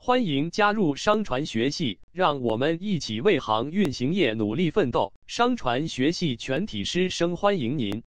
欢迎加入商船学系，让我们一起为航运行业努力奋斗。商船学系全体师生欢迎您。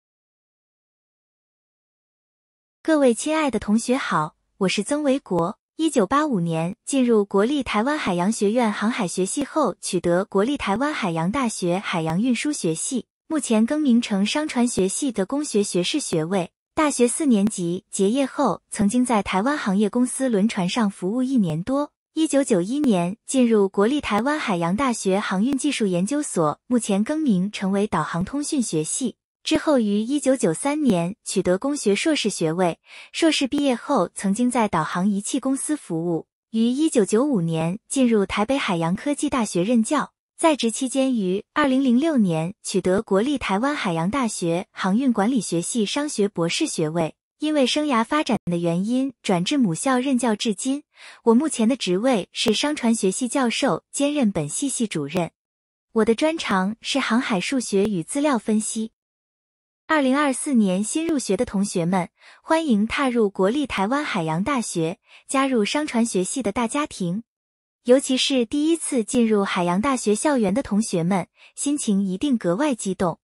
各位亲爱的同学好，我是曾维国。1985年进入国立台湾海洋学院航海学系后，取得国立台湾海洋大学海洋运输学系，目前更名成商船学系的工学学士学位。大学4年级结业后，曾经在台湾行业公司轮船上服务1年多。1991年进入国立台湾海洋大学航运技术研究所，目前更名成为导航通讯学系。之后于1993年取得工学硕士学位，硕士毕业后曾经在导航仪器公司服务，于1995年进入台北海洋科技大学任教。在职期间于2006年取得国立台湾海洋大学航运管理学系商学博士学位，因为生涯发展的原因转至母校任教至今。我目前的职位是商船学系教授，兼任本系系主任。我的专长是航海数学与资料分析。2024年新入学的同学们，欢迎踏入国立台湾海洋大学，加入商船学系的大家庭。尤其是第一次进入海洋大学校园的同学们，心情一定格外激动。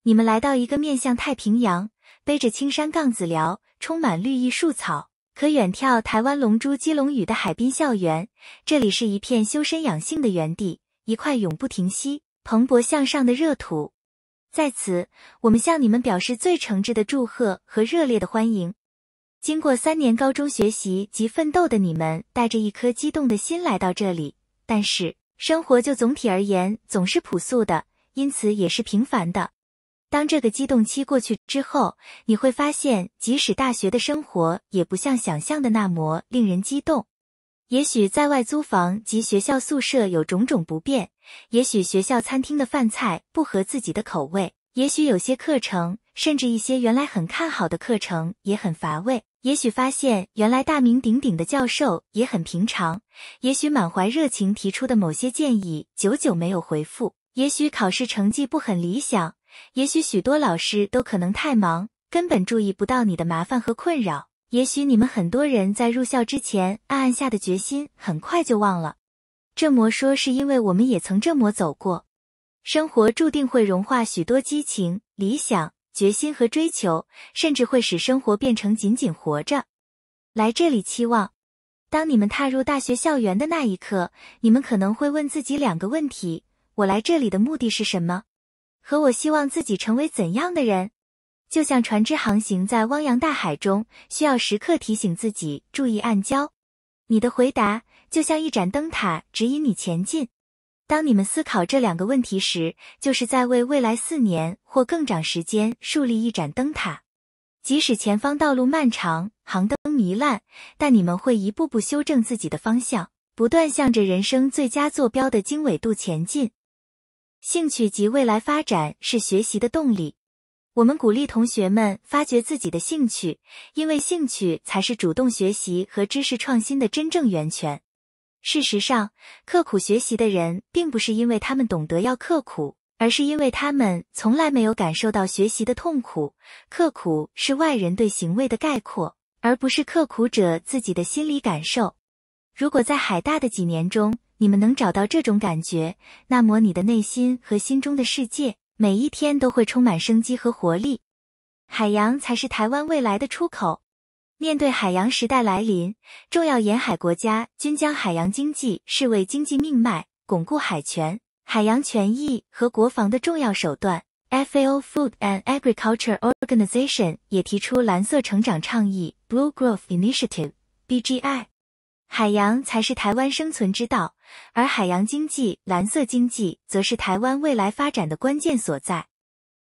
你们来到一个面向太平洋，背着青山杠子寮，充满绿意树草，可远眺台湾龙珠基隆屿的海滨校园。这里是一片修身养性的园地，一块永不停息、蓬勃向上的热土。在此，我们向你们表示最诚挚的祝贺和热烈的欢迎。经过3年高中学习及奋斗的你们，带着一颗激动的心来到这里，但是生活就总体而言总是朴素的，因此也是平凡的。当这个激动期过去之后，你会发现即使大学的生活也不像想象的那么令人激动。也许在外租房及学校宿舍有种种不便，也许学校餐厅的饭菜不合自己的口味，也许有些课程，甚至一些原来很看好的课程也很乏味，也许发现原来大名鼎鼎的教授也很平常，也许满怀热情提出的某些建议久久没有回复，也许考试成绩不很理想，也许许多老师都可能太忙，根本注意不到你的麻烦和困扰，也许你们很多人在入校之前暗暗下的决心很快就忘了。这么说是因为我们也曾这么走过。生活注定会融化许多激情、理想、决心和追求，甚至会使生活变成仅仅活着。来这里期望。当你们踏入大学校园的那一刻，你们可能会问自己2个问题：我来这里的目的是什么？和我希望自己成为怎样的人？就像船只航行在汪洋大海中，需要时刻提醒自己注意暗礁。你的回答就像一盏灯塔，指引你前进。当你们思考这2个问题时，就是在为未来4年或更长时间树立一盏灯塔。即使前方道路漫长，航灯糜烂，但你们会一步步修正自己的方向，不断向着人生最佳坐标的经纬度前进。兴趣及未来发展是学习的动力。我们鼓励同学们发掘自己的兴趣，因为兴趣才是主动学习和知识创新的真正源泉。事实上，刻苦学习的人并不是因为他们懂得要刻苦，而是因为他们从来没有感受到学习的痛苦。刻苦是外人对行为的概括，而不是刻苦者自己的心理感受。如果在海大的几年中，你们能找到这种感觉，那么你的内心和心中的世界，每一天都会充满生机和活力。海洋才是台湾未来的出口。面对海洋时代来临，重要沿海国家均将海洋经济视为经济命脉，巩固海权、海洋权益和国防的重要手段。FAO Food and Agriculture Organization 也提出蓝色成长倡议 Blue Growth Initiative，BGI。海洋才是台湾生存之道，而海洋经济、蓝色经济则是台湾未来发展的关键所在。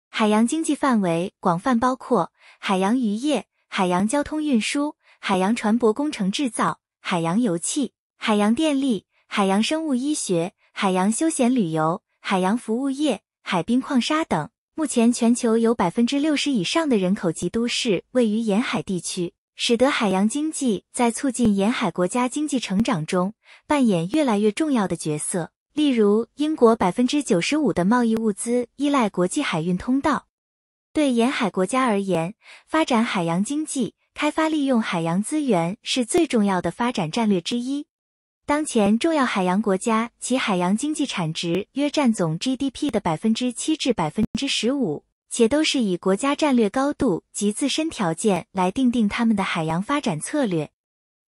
海洋经济范围广泛，包括海洋渔业、海洋交通运输、海洋船舶工程制造、海洋油气、海洋电力、海洋生物医学、海洋休闲旅游、海洋服务业、海滨矿砂等。目前全球有 60% 以上的人口及都市位于沿海地区，使得海洋经济在促进沿海国家经济成长中扮演越来越重要的角色。例如，英国 95% 的贸易物资依赖国际海运通道。对沿海国家而言，发展海洋经济、开发利用海洋资源是最重要的发展战略之一。当前重要海洋国家其海洋经济产值约占总 GDP 的 7%至 15%， 且都是以国家战略高度及自身条件来订定他们的海洋发展策略。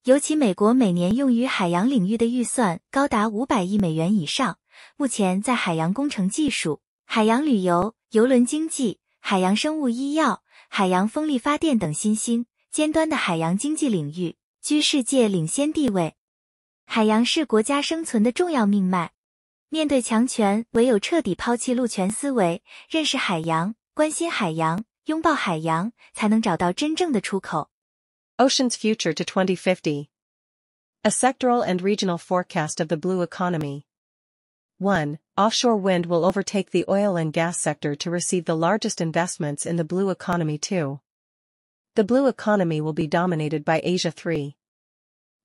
尤其美国每年用于海洋领域的预算高达500亿美元以上，目前在海洋工程技术、海洋旅游、邮轮经济、海洋生物医药、海洋风力发电等新兴、尖端的海洋经济领域，居世界领先地位。海洋是国家生存的重要命脉。面对强权，唯有彻底抛弃陆权思维，认识海洋，关心海洋，拥抱海洋，才能找到真正的出口。Ocean's future to 2050. A sectoral and regional forecast of the blue economy. 1. Offshore wind will overtake the oil and gas sector to receive the largest investments in the blue economy. 2. The blue economy will be dominated by Asia. 3.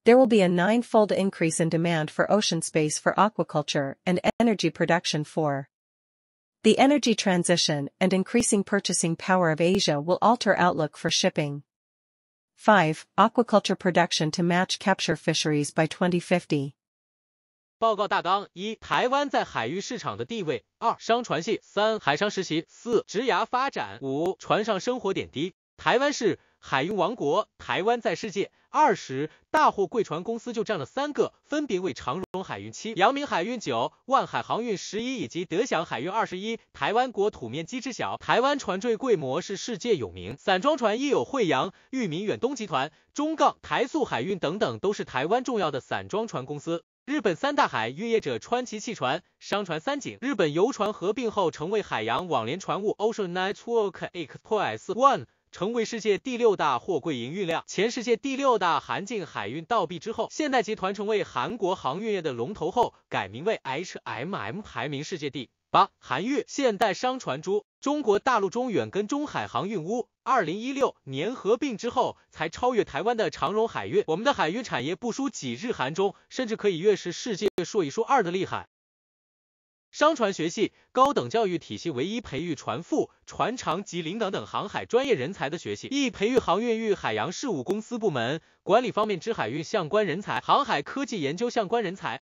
There will be a 9-fold increase in demand for ocean space for aquaculture and energy production. 4. The energy transition and increasing purchasing power of Asia will alter outlook for shipping. 5. Aquaculture production to match capture fisheries by 2050. 报告大纲： 1. 台湾在海域市场的地位； 2. 商船系； 3. 海上实习； 4. 职涯发展； 5. 船上生活点滴。台湾是海运王国，台湾在世界20大货柜船公司就占了3个，分别为长荣海运7、阳明海运9、万海航运11以及德享海运21。台湾国土面积之小，台湾船坠规模是世界有名。散装船亦有惠阳、裕民远东集团、中钢、台塑海运等等，都是台湾重要的散装船公司。日本3大海运业者川崎汽船、商船三井、日本游船合并后成为海洋网联船务 Ocean Network Express One， 成为世界第6大货柜营运量，前世界第6大韩进海运倒闭之后，现代集团成为韩国航运业的龙头后，改名为 HMM， 排名世界第8。韩越现代商船株，中国大陆中远跟中海航运屋2016年合并之后，才超越台湾的长荣海运。我们的海运产业不输几日韩中，甚至可以跃是世界数一数二的厉害。商船学系高等教育体系唯一培育船副、船长及领导等航海专业人才的学系，亦培育航运与海洋事务公司部门管理方面之海运相关人才、航海科技研究相关人才。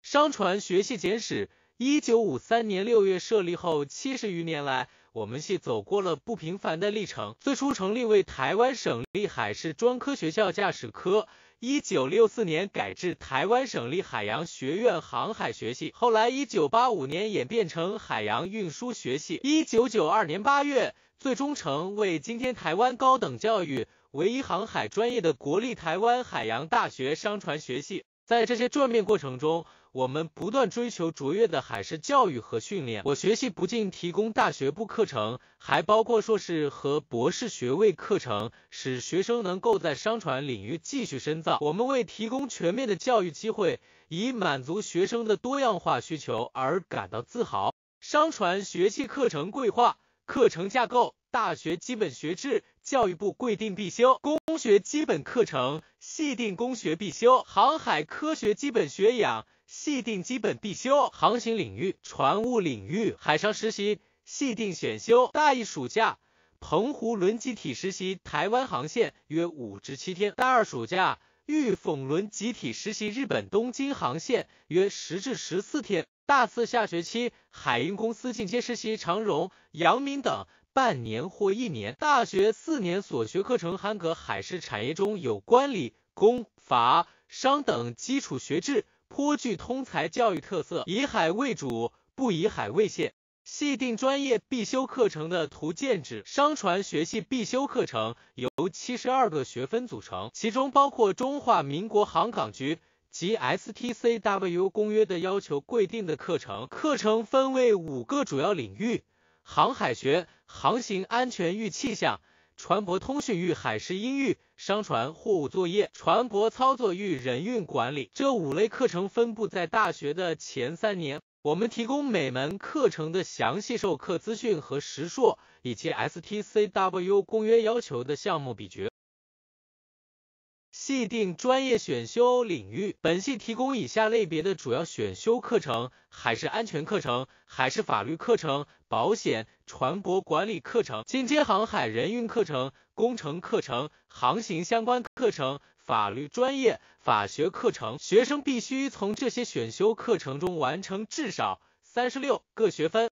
商船学系简史：1953年6月设立后70余年来，我们系走过了不平凡的历程。最初成立为台湾省立海事专科学校驾驶科，1964年改制台湾省立海洋学院航海学系，后来1985年演变成海洋运输学系，1992年8月最终成为今天台湾高等教育唯一航海专业的国立台湾海洋大学商船学系。在这些转变过程中，我们不断追求卓越的海事教育和训练。我学系不仅提供大学部课程，还包括硕士和博士学位课程，使学生能够在商船领域继续深造。我们为提供全面的教育机会，以满足学生的多样化需求而感到自豪。商船学系课程规划、课程架构：大学基本学制，教育部规定必修；工学基本课程，系定工学必修；航海科学基本学养，系定基本必修；航行领域、船务领域、海上实习，系定选修。大一暑假，澎湖轮集体实习台湾航线约5至7天；大二暑假，玉凤轮集体实习日本东京航线约10至14天；大四下学期，海运公司进阶实习长荣、阳明等半年或1年。大学4年所学课程涵盖海事产业中有管理、工、法、商等基础学制，颇具通才教育特色，以海为主，不以海为限。系定专业必修课程的图鉴指，商船学系必修课程由72个学分组成，其中包括中华民国航港局及 STCW 公约的要求规定的课程。课程分为5个主要领域：航海学、航行安全与气象、船舶通讯与海事应域、商船货物作业、船舶操作与人运管理。这5类课程分布在大学的前3年。我们提供每门课程的详细授课资讯和时数，以及 STCW 公约要求的项目比决。系定专业选修领域，本系提供以下类别的主要选修课程：海事安全课程、海事法律课程、保险、船舶管理课程、进阶航海人运课程、工程课程、航行相关课程、法律专业、法学课程，学生必须从这些选修课程中完成至少36个学分。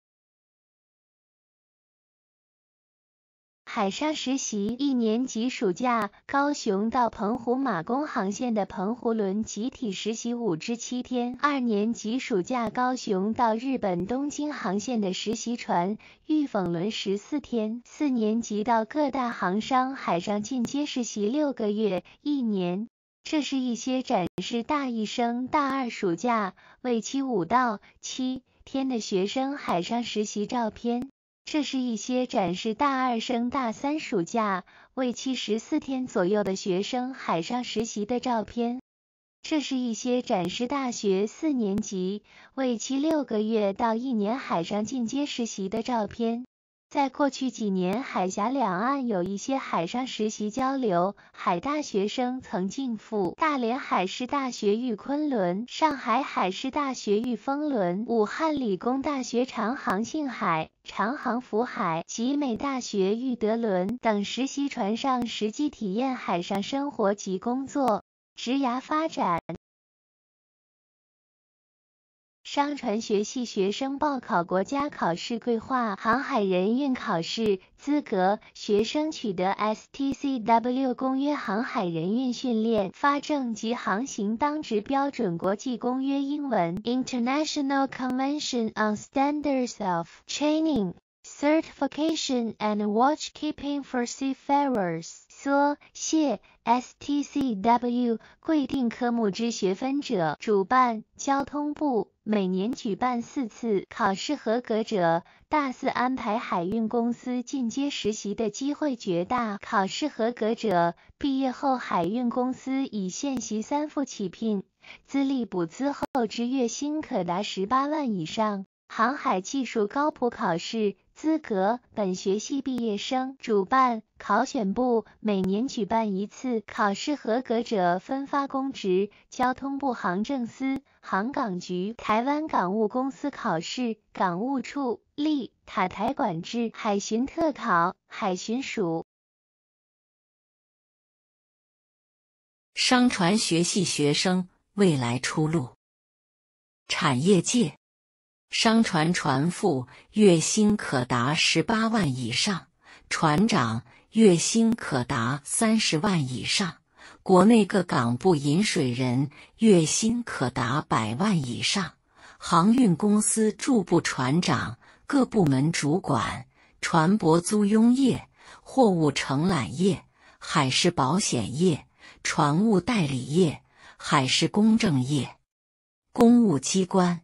海上实习1年级暑假，高雄到澎湖马公航线的澎湖轮集体实习5至7天。2年级暑假，高雄到日本东京航线的实习船玉凤轮14天。4年级到各大航商海上进阶实习6个月1年。这是一些展示大一升大二暑假为期5到7天的学生海上实习照片。这是一些展示大二升大三暑假为期14天左右的学生海上实习的照片。这是一些展示大学4年级为期6个月到1年海上进阶实习的照片。在过去几年，海峡两岸有一些海上实习交流，海大学生曾进赴大连海事大学遇昆仑、上海海事大学遇丰轮、武汉理工大学长航信海、长航福海、集美大学遇德轮等实习船上实际体验海上生活及工作、职涯发展。商船学系学生报考国家考试规划：航海人运考试资格，学生取得 STCW 公约航海人运训练发证及航行当值标准国际公约英文 International Convention on Standards of Training, Certification and Watchkeeping for Seafarers缩写 STCW 规定科目之学分者，主办交通部，每年举办4次，考试合格者，大4安排海运公司进阶实习的机会绝大，考试合格者，毕业后海运公司以现习3副起聘，资历补资后之月薪可达18万以上。航海技术高普考试资格，本学系毕业生，主办考选部，每年举办1次，考试合格者分发公职，交通部航政司、航港局、台湾港务公司考试，港务处立塔台管制，海巡特考，海巡署。商船学系学生未来出路。产业界，商船船副月薪可达18万以上，船长月薪可达30万以上，国内各港部引水人月薪可达100万以上，航运公司驻部船长、各部门主管、船舶租用业、货物承揽业、海事保险业、船务代理业、海事公证业。公务机关，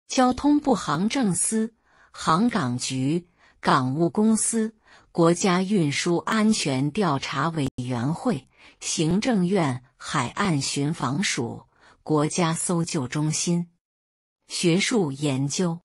交通部航政司、航港局、港务公司、国家运输安全调查委员会、行政院海岸巡防署、国家搜救中心。学术研究，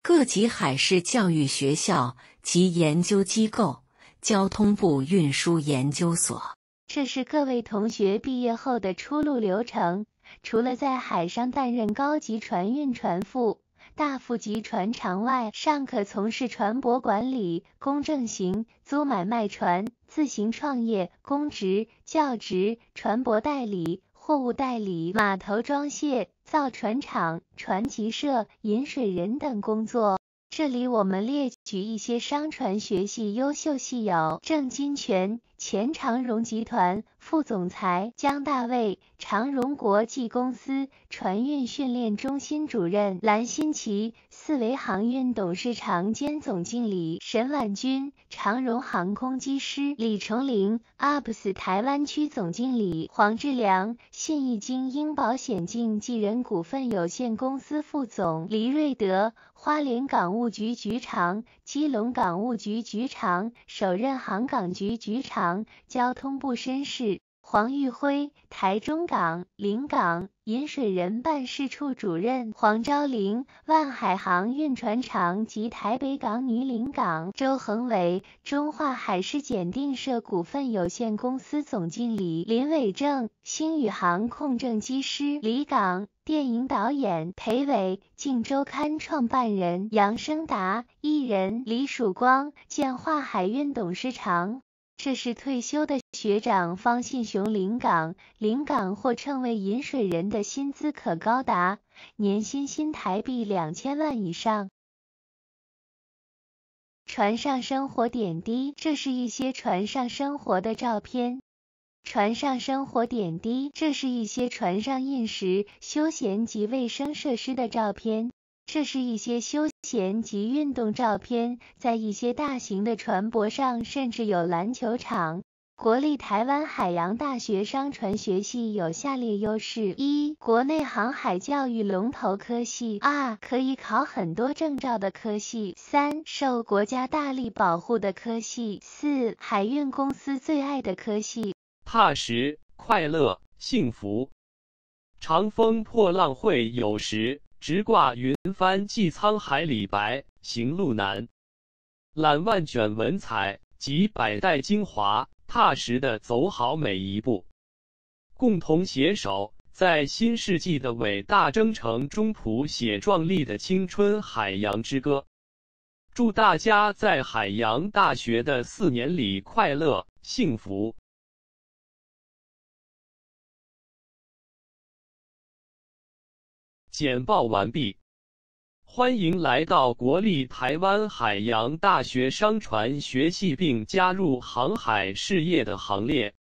各级海事教育学校及研究机构，交通部运输研究所。这是各位同学毕业后的出路流程。除了在海上担任高级船运船副、大副级船长外，尚可从事船舶管理、公证行、租买卖船、自行创业、公职、教职、船舶代理、货物代理、码头装卸、造船厂、船级社、引水人等工作。这里我们列举一些商船学系优秀系有：郑金泉，前长荣集团副总裁；江大卫，长荣国际公司船运训练中心主任；蓝新奇，四维航运董事长兼总经理；沈婉君，长荣航空机师；李崇林，UPS 台湾区总经理；黄志良，信义精英保险经纪人股份有限公司副总；黎瑞德，花莲港务局局长、基隆港务局局长，首任航港局局长、交通部绅士；黄玉辉，台中港、临港引水人办事处主任；黄昭玲，万海航运船厂及台北港女领港；周恒伟，中华海事检定社股份有限公司总经理；林伟正，星宇航控证机师；李港，电影导演；裴伟，镜周刊创办人；杨生达，艺人；李曙光，建化海运董事长。这是退休的学长方信雄临港，或称为引水人的薪资可高达年薪新台币2000万以上。船上生活点滴，这是一些船上生活的照片。船上生活点滴，这是一些船上饮食、休闲及卫生设施的照片。这是一些休闲及运动照片，在一些大型的船舶上甚至有篮球场。国立台湾海洋大学商船学系有下列优势：一、国内航海教育龙头科系；二、可以考很多证照的科系；三、受国家大力保护的科系；四、海运公司最爱的科系。踏实、快乐、幸福。长风破浪会有时，直挂云帆济沧海里白，行路难。揽万卷文采及百代精华，踏实地走好每一步，共同携手，在新世纪的伟大征程中谱写壮丽的青春海洋之歌。祝大家在海洋大学的4年里快乐、幸福。简报完毕。欢迎来到国立台湾海洋大学商船学系并加入航海事业的行列。